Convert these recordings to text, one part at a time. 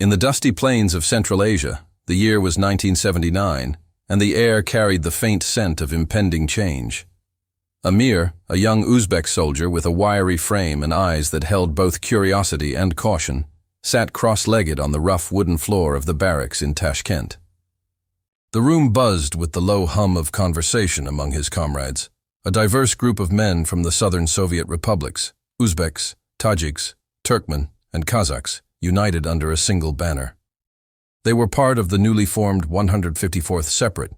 In the dusty plains of Central Asia, the year was 1979, and the air carried the faint scent of impending change. Amir, a young Uzbek soldier with a wiry frame and eyes that held both curiosity and caution, sat cross-legged on the rough wooden floor of the barracks in Tashkent. The room buzzed with the low hum of conversation among his comrades, a diverse group of men from the southern Soviet republics, Uzbeks, Tajiks, Turkmen, and Kazakhs, united under a single banner. They were part of the newly formed 154th Separate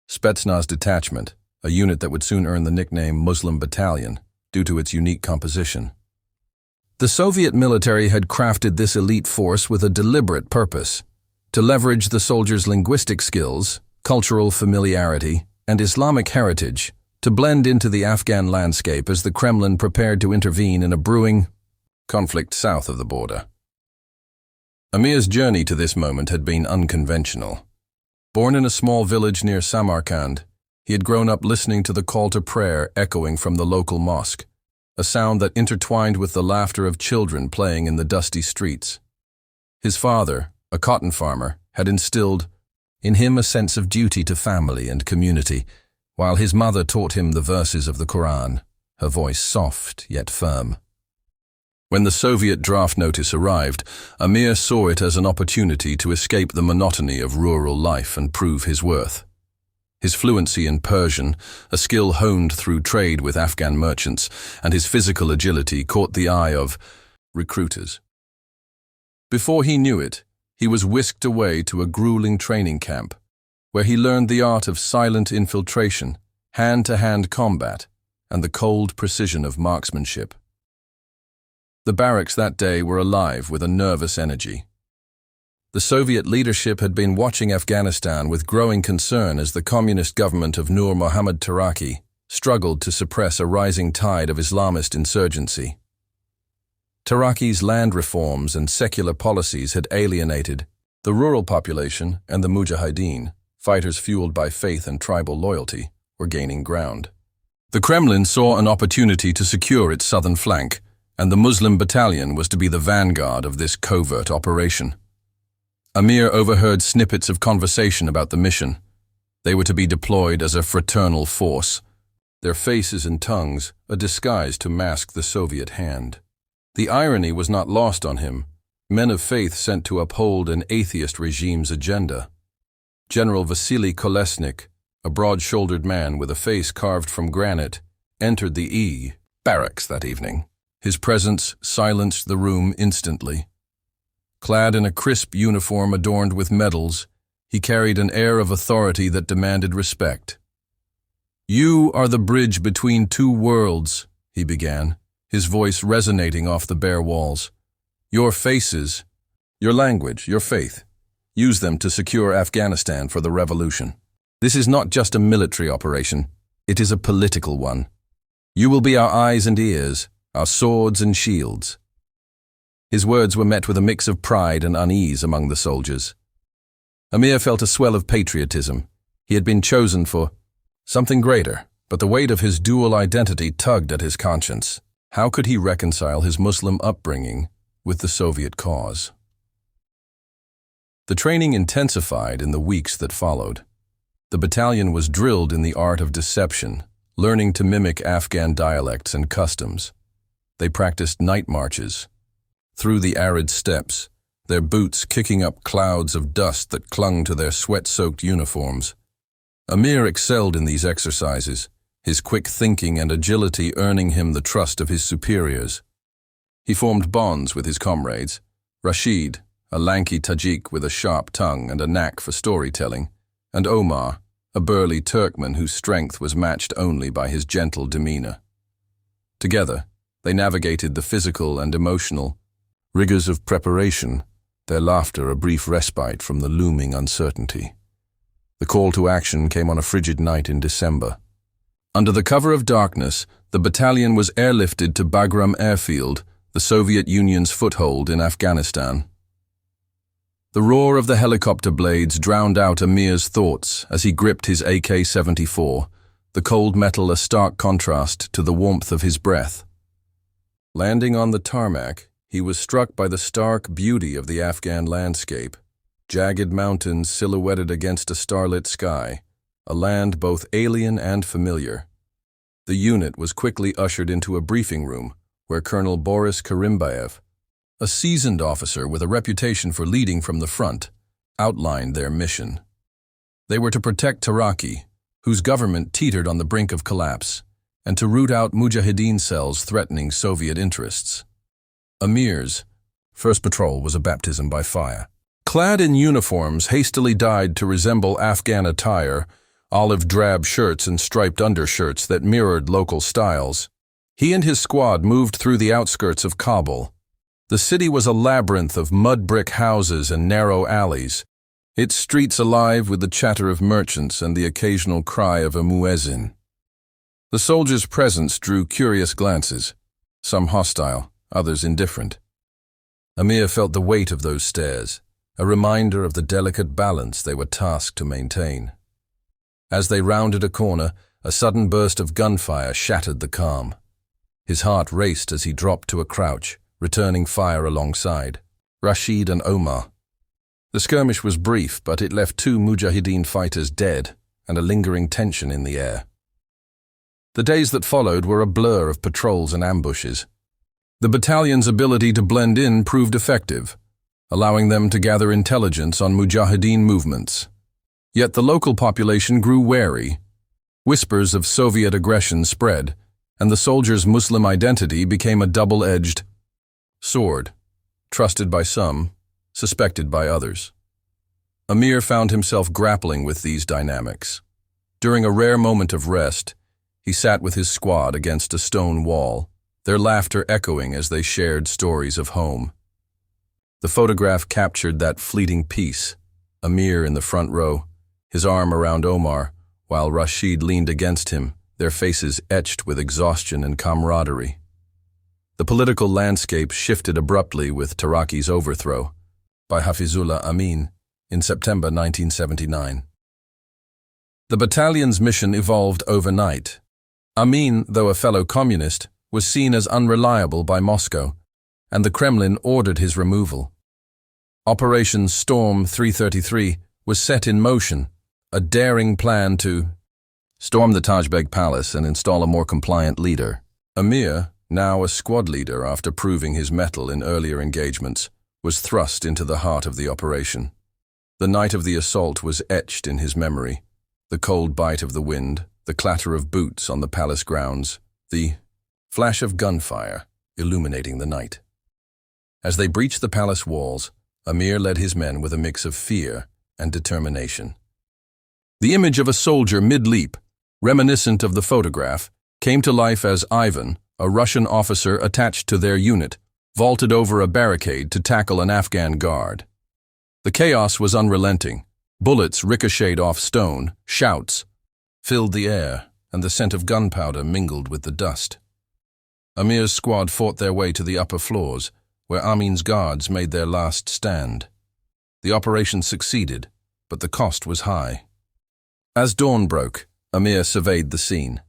Spetsnaz Detachment, a unit that would soon earn the nickname Muslim Battalion due to its unique composition. The Soviet military had crafted this elite force with a deliberate purpose: to leverage the soldiers' linguistic skills, cultural familiarity, and Islamic heritage to blend into the Afghan landscape as the Kremlin prepared to intervene in a brewing conflict south of the border. Amir's journey to this moment had been unconventional. Born in a small village near Samarkand, he had grown up listening to the call to prayer echoing from the local mosque, a sound that intertwined with the laughter of children playing in the dusty streets. His father, a cotton farmer, had instilled in him a sense of duty to family and community, while his mother taught him the verses of the Quran, her voice soft yet firm. When the Soviet draft notice arrived, Amir saw it as an opportunity to escape the monotony of rural life and prove his worth. His fluency in Persian, a skill honed through trade with Afghan merchants, and his physical agility caught the eye of recruiters. Before he knew it, he was whisked away to a grueling training camp, where he learned the art of silent infiltration, hand-to-hand combat, and the cold precision of marksmanship. The barracks that day were alive with a nervous energy. The Soviet leadership had been watching Afghanistan with growing concern as the communist government of Nur Muhammad Taraki struggled to suppress a rising tide of Islamist insurgency. Taraki's land reforms and secular policies had alienated the rural population, and the Mujahideen, fighters fueled by faith and tribal loyalty, were gaining ground. The Kremlin saw an opportunity to secure its southern flank, and the Muslim Battalion was to be the vanguard of this covert operation. Amir overheard snippets of conversation about the mission. They were to be deployed as a fraternal force, their faces and tongues a disguise to mask the Soviet hand. The irony was not lost on him. Men of faith sent to uphold an atheist regime's agenda. General Vasily Kolesnik, a broad-shouldered man with a face carved from granite, entered the barracks that evening. His presence silenced the room instantly. Clad in a crisp uniform adorned with medals, he carried an air of authority that demanded respect. "You are the bridge between two worlds," he began, his voice resonating off the bare walls. "Your faces, your language, your faith, use them to secure Afghanistan for the revolution. This is not just a military operation, it is a political one. You will be our eyes and ears, our swords and shields." His words were met with a mix of pride and unease among the soldiers. Amir felt a swell of patriotism. He had been chosen for something greater, but the weight of his dual identity tugged at his conscience. How could he reconcile his Muslim upbringing with the Soviet cause? The training intensified in the weeks that followed. The battalion was drilled in the art of deception, learning to mimic Afghan dialects and customs. They practiced night marches through the arid steppes, their boots kicking up clouds of dust that clung to their sweat-soaked uniforms. Amir excelled in these exercises, his quick thinking and agility earning him the trust of his superiors. He formed bonds with his comrades: Rashid, a lanky Tajik with a sharp tongue and a knack for storytelling, and Omar, a burly Turkman whose strength was matched only by his gentle demeanor. Together, they navigated the physical and emotional rigors of preparation, their laughter a brief respite from the looming uncertainty. The call to action came on a frigid night in December. Under the cover of darkness, the battalion was airlifted to Bagram Airfield, the Soviet Union's foothold in Afghanistan. The roar of the helicopter blades drowned out Amir's thoughts as he gripped his AK-74, the cold metal a stark contrast to the warmth of his breath. Landing on the tarmac, he was struck by the stark beauty of the Afghan landscape. Jagged mountains silhouetted against a starlit sky, a land both alien and familiar. The unit was quickly ushered into a briefing room where Colonel Boris Karimbaev, a seasoned officer with a reputation for leading from the front, outlined their mission. They were to protect Taraki, whose government teetered on the brink of collapse, and to root out Mujahideen cells threatening Soviet interests. Amir's first patrol was a baptism by fire. Clad in uniforms hastily dyed to resemble Afghan attire, olive drab shirts and striped undershirts that mirrored local styles, he and his squad moved through the outskirts of Kabul. The city was a labyrinth of mud brick houses and narrow alleys, its streets alive with the chatter of merchants and the occasional cry of a muezzin. The soldiers' presence drew curious glances, some hostile, others indifferent. Amir felt the weight of those stares, a reminder of the delicate balance they were tasked to maintain. As they rounded a corner, a sudden burst of gunfire shattered the calm. His heart raced as he dropped to a crouch, returning fire alongside. Rashid and Omar. The skirmish was brief, but it left 2 Mujahideen fighters dead and a lingering tension in the air. The days that followed were a blur of patrols and ambushes. The battalion's ability to blend in proved effective, allowing them to gather intelligence on Mujahideen movements. Yet the local population grew wary. Whispers of Soviet aggression spread, and the soldiers' Muslim identity became a double-edged sword, trusted by some, suspected by others. Amir found himself grappling with these dynamics. During a rare moment of rest, he sat with his squad against a stone wall, their laughter echoing as they shared stories of home. The photograph captured that fleeting peace, Amir in the front row, his arm around Omar, while Rashid leaned against him, their faces etched with exhaustion and camaraderie. The political landscape shifted abruptly with Taraki's overthrow by Hafizullah Amin in September 1979. The battalion's mission evolved overnight. Amin, though a fellow communist, was seen as unreliable by Moscow, and the Kremlin ordered his removal. Operation Storm 333 was set in motion, a daring plan to storm the Tajbek Palace and install a more compliant leader. Amir, now a squad leader after proving his mettle in earlier engagements, was thrust into the heart of the operation. The night of the assault was etched in his memory. The cold bite of the wind, the clatter of boots on the palace grounds, the flash of gunfire illuminating the night. As they breached the palace walls, Amir led his men with a mix of fear and determination. The image of a soldier mid-leap, reminiscent of the photograph, came to life as Ivan, a Russian officer attached to their unit, vaulted over a barricade to tackle an Afghan guard. The chaos was unrelenting. Bullets ricocheted off stone, shouts filled the air, and the scent of gunpowder mingled with the dust. Amir's squad fought their way to the upper floors, where Amin's guards made their last stand. The operation succeeded, but the cost was high. As dawn broke, Amir surveyed the scene.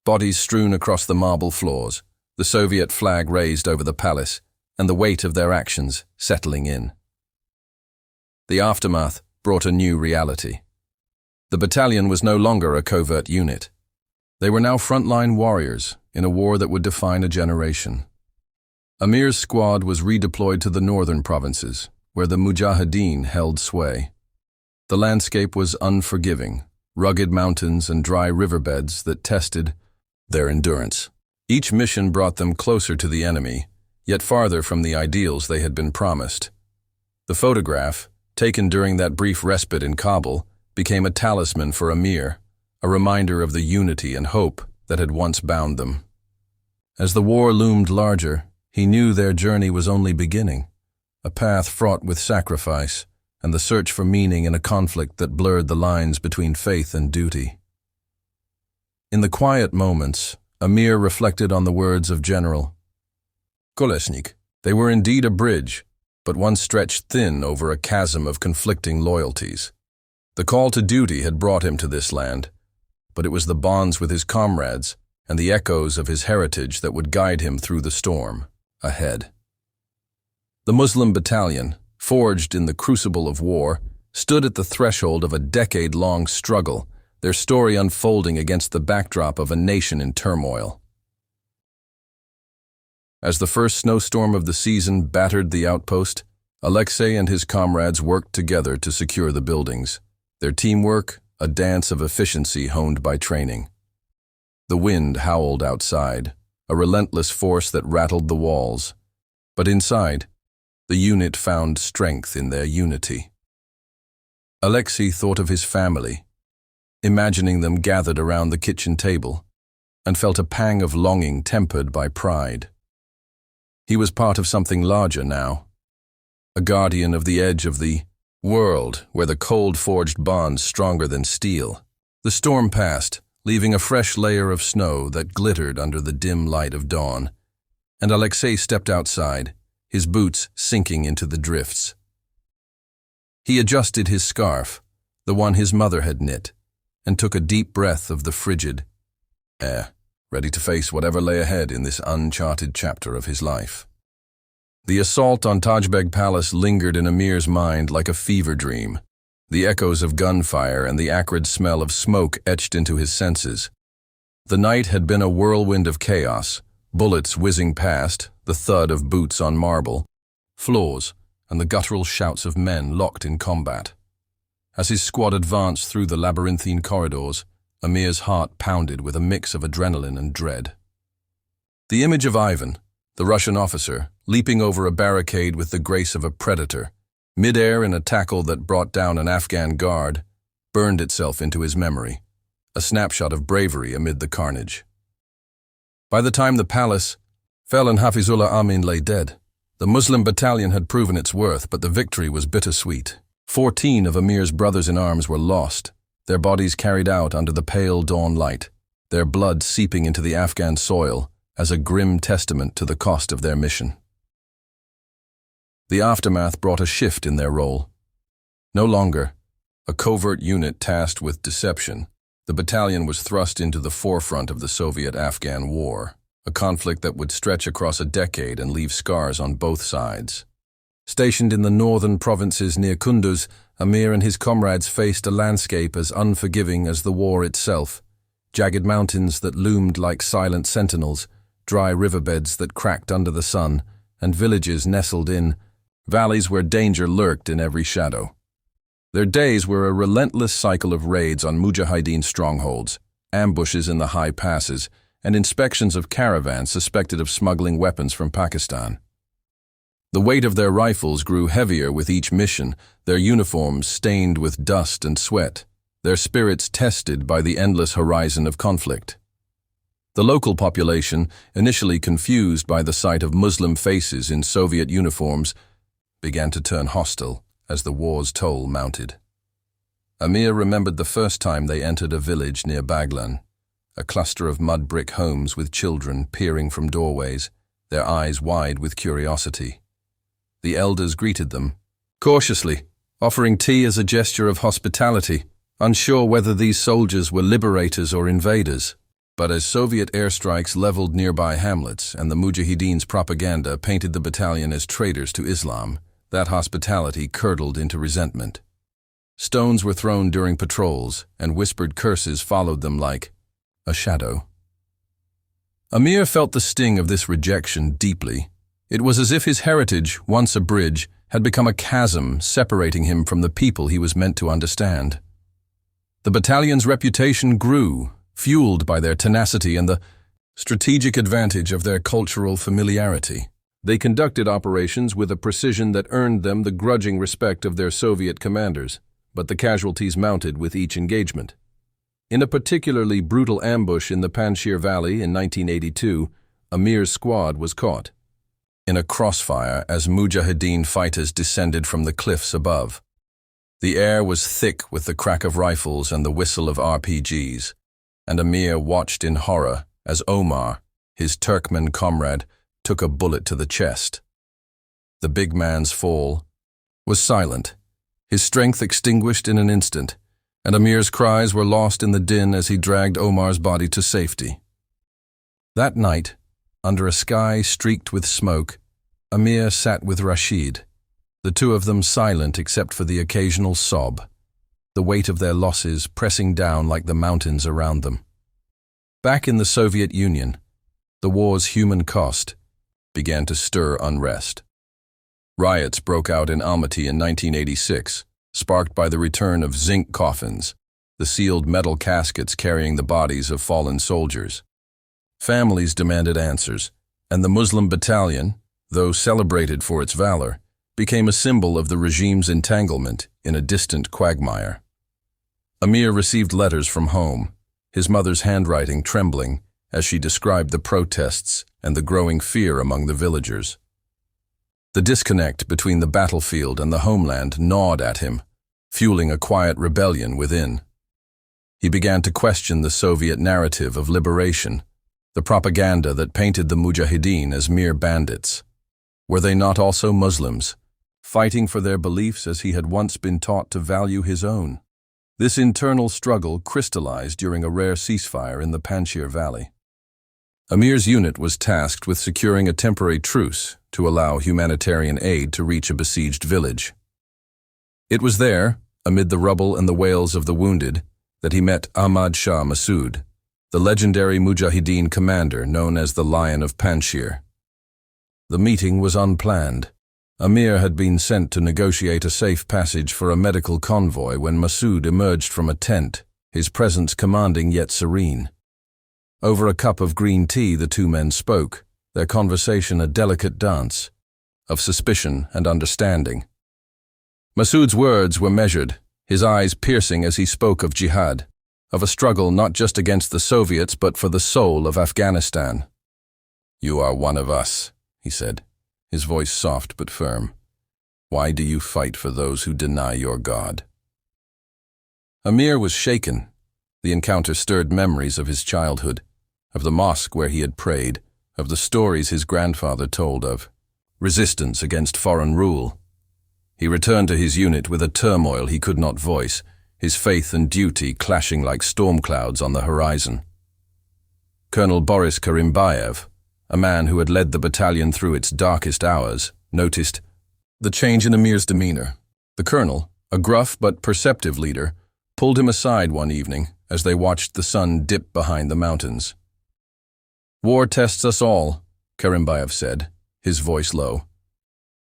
Bodies strewn across the marble floors, the Soviet flag raised over the palace, and the weight of their actions settling in. The aftermath brought a new reality. The battalion was no longer a covert unit. They were now frontline warriors in a war that would define a generation. Amir's squad was redeployed to the northern provinces, where the Mujahideen held sway. The landscape was unforgiving, rugged mountains and dry riverbeds that tested their endurance. Each mission brought them closer to the enemy, yet farther from the ideals they had been promised. The photograph, taken during that brief respite in Kabul, became a talisman for Amir, a reminder of the unity and hope that had once bound them. As the war loomed larger, he knew their journey was only beginning, a path fraught with sacrifice and the search for meaning in a conflict that blurred the lines between faith and duty. In the quiet moments, Amir reflected on the words of General Kolesnik. They were indeed a bridge, but one stretched thin over a chasm of conflicting loyalties. The call to duty had brought him to this land, but it was the bonds with his comrades and the echoes of his heritage that would guide him through the storm ahead. The Muslim battalion, forged in the crucible of war, stood at the threshold of a decade-long struggle, their story unfolding against the backdrop of a nation in turmoil. As the first snowstorm of the season battered the outpost, Alexei and his comrades worked together to secure the buildings, their teamwork a dance of efficiency honed by training. The wind howled outside, a relentless force that rattled the walls, but inside, the unit found strength in their unity. Alexei thought of his family, imagining them gathered around the kitchen table, and felt a pang of longing tempered by pride. He was part of something larger now, a guardian of the edge of the world where the cold forged bonds stronger than steel. The storm passed, leaving a fresh layer of snow that glittered under the dim light of dawn, and Alexei stepped outside, his boots sinking into the drifts. He adjusted his scarf, the one his mother had knit, and took a deep breath of the frigid air, ready to face whatever lay ahead in this uncharted chapter of his life. The assault on Tajbeg Palace lingered in Amir's mind like a fever dream. The echoes of gunfire and the acrid smell of smoke etched into his senses. The night had been a whirlwind of chaos, bullets whizzing past, the thud of boots on marble, floors, and the guttural shouts of men locked in combat. As his squad advanced through the labyrinthine corridors, Amir's heart pounded with a mix of adrenaline and dread. The image of Ivan, the Russian officer, leaping over a barricade with the grace of a predator, mid-air in a tackle that brought down an Afghan guard, burned itself into his memory, a snapshot of bravery amid the carnage. By the time the palace fell and Hafizullah Amin lay dead, the Muslim battalion had proven its worth, but the victory was bittersweet. 14 of Amir's brothers-in-arms were lost, their bodies carried out under the pale dawn light, their blood seeping into the Afghan soil as a grim testament to the cost of their mission. The aftermath brought a shift in their role. No longer a covert unit tasked with deception, the battalion was thrust into the forefront of the Soviet-Afghan War, a conflict that would stretch across a decade and leave scars on both sides. Stationed in the northern provinces near Kunduz, Amir and his comrades faced a landscape as unforgiving as the war itself. Jagged mountains that loomed like silent sentinels, dry riverbeds that cracked under the sun, and villages nestled in valleys where danger lurked in every shadow. Their days were a relentless cycle of raids on Mujahideen strongholds, ambushes in the high passes, and inspections of caravans suspected of smuggling weapons from Pakistan. The weight of their rifles grew heavier with each mission, their uniforms stained with dust and sweat, their spirits tested by the endless horizon of conflict. The local population, initially confused by the sight of Muslim faces in Soviet uniforms, began to turn hostile as the war's toll mounted. Amir remembered the first time they entered a village near Baglan, a cluster of mud brick homes with children peering from doorways, their eyes wide with curiosity. The elders greeted them cautiously, offering tea as a gesture of hospitality, unsure whether these soldiers were liberators or invaders. But as Soviet airstrikes leveled nearby hamlets and the Mujahideen's propaganda painted the battalion as traitors to Islam, that hospitality curdled into resentment. Stones were thrown during patrols, and whispered curses followed them like a shadow. Amir felt the sting of this rejection deeply. It was as if his heritage, once a bridge, had become a chasm separating him from the people he was meant to understand. The battalion's reputation grew, fueled by their tenacity and the strategic advantage of their cultural familiarity. They conducted operations with a precision that earned them the grudging respect of their Soviet commanders, but the casualties mounted with each engagement. In a particularly brutal ambush in the Panjshir Valley in 1982, Amir's squad was caught in a crossfire as Mujahideen fighters descended from the cliffs above. The air was thick with the crack of rifles and the whistle of RPGs, and Amir watched in horror as Omar, his Turkmen comrade, took a bullet to the chest. The big man's fall was silent, his strength extinguished in an instant, and Amir's cries were lost in the din as he dragged Omar's body to safety. That night, under a sky streaked with smoke, Amir sat with Rashid, the two of them silent except for the occasional sob, the weight of their losses pressing down like the mountains around them. Back in the Soviet Union, the war's human cost began to stir unrest. Riots broke out in Almaty in 1986, sparked by the return of zinc coffins, the sealed metal caskets carrying the bodies of fallen soldiers. Families demanded answers, and the Muslim battalion, though celebrated for its valor, became a symbol of the regime's entanglement in a distant quagmire. Amir received letters from home, his mother's handwriting trembling as she described the protests and the growing fear among the villagers. The disconnect between the battlefield and the homeland gnawed at him, fueling a quiet rebellion within. He began to question the Soviet narrative of liberation, the propaganda that painted the Mujahideen as mere bandits. Were they not also Muslims, fighting for their beliefs as he had once been taught to value his own? This internal struggle crystallized during a rare ceasefire in the Panjshir Valley. Amir's unit was tasked with securing a temporary truce to allow humanitarian aid to reach a besieged village. It was there, amid the rubble and the wails of the wounded, that he met Ahmad Shah Massoud, the legendary Mujahideen commander known as the Lion of Panjshir. The meeting was unplanned. Amir had been sent to negotiate a safe passage for a medical convoy when Massoud emerged from a tent, his presence commanding yet serene. Over a cup of green tea the two men spoke, their conversation a delicate dance of suspicion and understanding. Massoud's words were measured, his eyes piercing as he spoke of jihad, of a struggle not just against the Soviets but for the soul of Afghanistan. "You are one of us," he said, his voice soft but firm. "Why do you fight for those who deny your God?" Amir was shaken. The encounter stirred memories of his childhood, of the mosque where he had prayed, of the stories his grandfather told of resistance against foreign rule. He returned to his unit with a turmoil he could not voice, his faith and duty clashing like storm clouds on the horizon. Colonel Boris Karimbayev, a man who had led the battalion through its darkest hours, noticed the change in Amir's demeanor. The colonel, a gruff but perceptive leader, pulled him aside one evening as they watched the sun dip behind the mountains. "War tests us all," Karimbayev said, his voice low.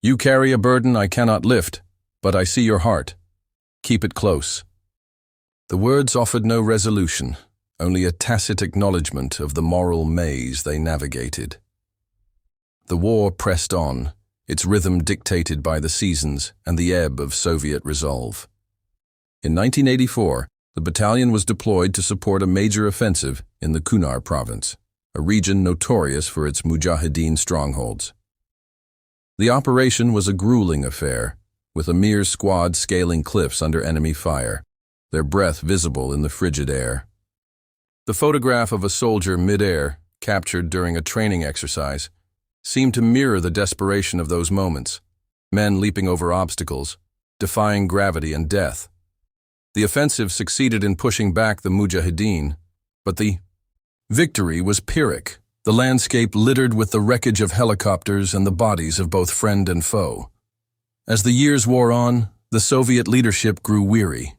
"You carry a burden I cannot lift, but I see your heart. Keep it close." The words offered no resolution, only a tacit acknowledgement of the moral maze they navigated. The war pressed on, its rhythm dictated by the seasons and the ebb of Soviet resolve. In 1984, the battalion was deployed to support a major offensive in the Kunar province, a region notorious for its Mujahideen strongholds. The operation was a grueling affair, with Amir's squad scaling cliffs under enemy fire, their breath visible in the frigid air. The photograph of a soldier mid-air, captured during a training exercise, seemed to mirror the desperation of those moments, men leaping over obstacles, defying gravity and death. The offensive succeeded in pushing back the Mujahideen, but the victory was Pyrrhic, the landscape littered with the wreckage of helicopters and the bodies of both friend and foe. As the years wore on, the Soviet leadership grew weary.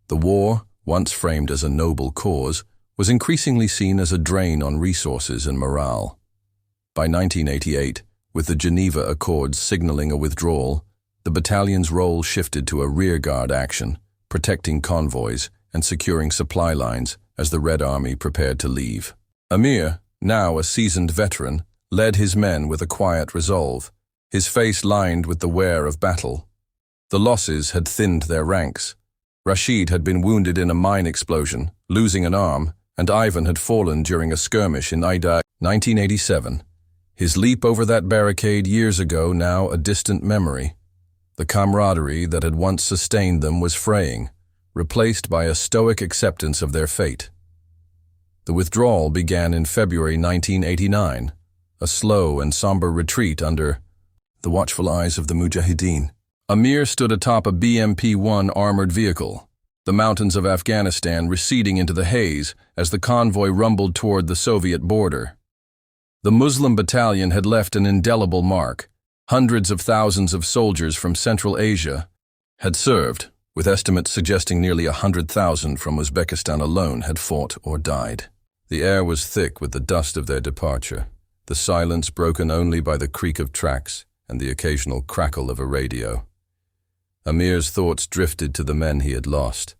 The war, once framed as a noble cause, was increasingly seen as a drain on resources and morale. By 1988, with the Geneva Accords signaling a withdrawal, the battalion's role shifted to a rearguard action, protecting convoys and securing supply lines as the Red Army prepared to leave. Amir, now a seasoned veteran, led his men with a quiet resolve, his face lined with the wear of battle. The losses had thinned their ranks. Rashid had been wounded in a mine explosion, losing an arm, and Ivan had fallen during a skirmish in Aida, 1987. His leap over that barricade years ago now a distant memory. The camaraderie that had once sustained them was fraying, replaced by a stoic acceptance of their fate. The withdrawal began in February 1989, a slow and somber retreat under the watchful eyes of the Mujahideen. Amir stood atop a BMP-1 armored vehicle, the mountains of Afghanistan receding into the haze as the convoy rumbled toward the Soviet border. The Muslim battalion had left an indelible mark. Hundreds of thousands of soldiers from Central Asia had served, with estimates suggesting nearly 100,000 from Uzbekistan alone had fought or died. The air was thick with the dust of their departure, the silence broken only by the creak of tracks and the occasional crackle of a radio. Amir's thoughts drifted to the men he had lost,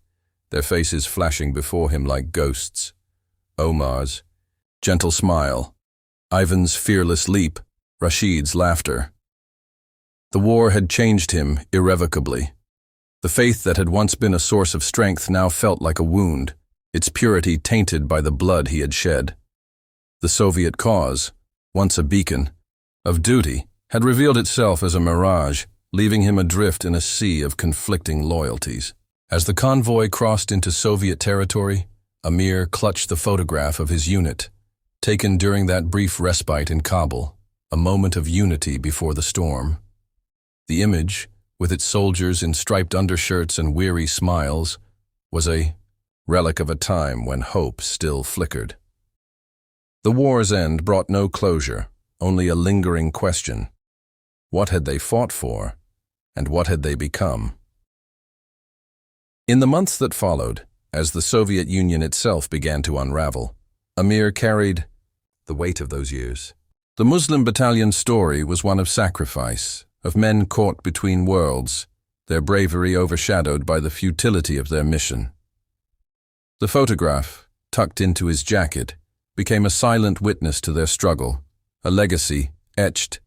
their faces flashing before him like ghosts. Omar's gentle smile, Ivan's fearless leap, Rashid's laughter. The war had changed him irrevocably. The faith that had once been a source of strength now felt like a wound, its purity tainted by the blood he had shed. The Soviet cause, once a beacon of duty, had revealed itself as a mirage, leaving him adrift in a sea of conflicting loyalties. As the convoy crossed into Soviet territory, Amir clutched the photograph of his unit, taken during that brief respite in Kabul, a moment of unity before the storm. The image, with its soldiers in striped undershirts and weary smiles, was a relic of a time when hope still flickered. The war's end brought no closure, only a lingering question. What had they fought for, and what had they become? In the months that followed, as the Soviet Union itself began to unravel, Amir carried the weight of those years. The Muslim battalion's story was one of sacrifice, of men caught between worlds, their bravery overshadowed by the futility of their mission. The photograph, tucked into his jacket, became a silent witness to their struggle, a legacy etched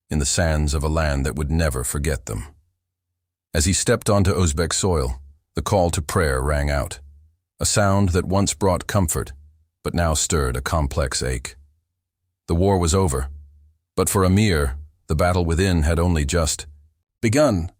in the sands of a land that would never forget them. As he stepped onto Uzbek soil, the call to prayer rang out, a sound that once brought comfort, but now stirred a complex ache. The war was over, but for Amir, the battle within had only just begun.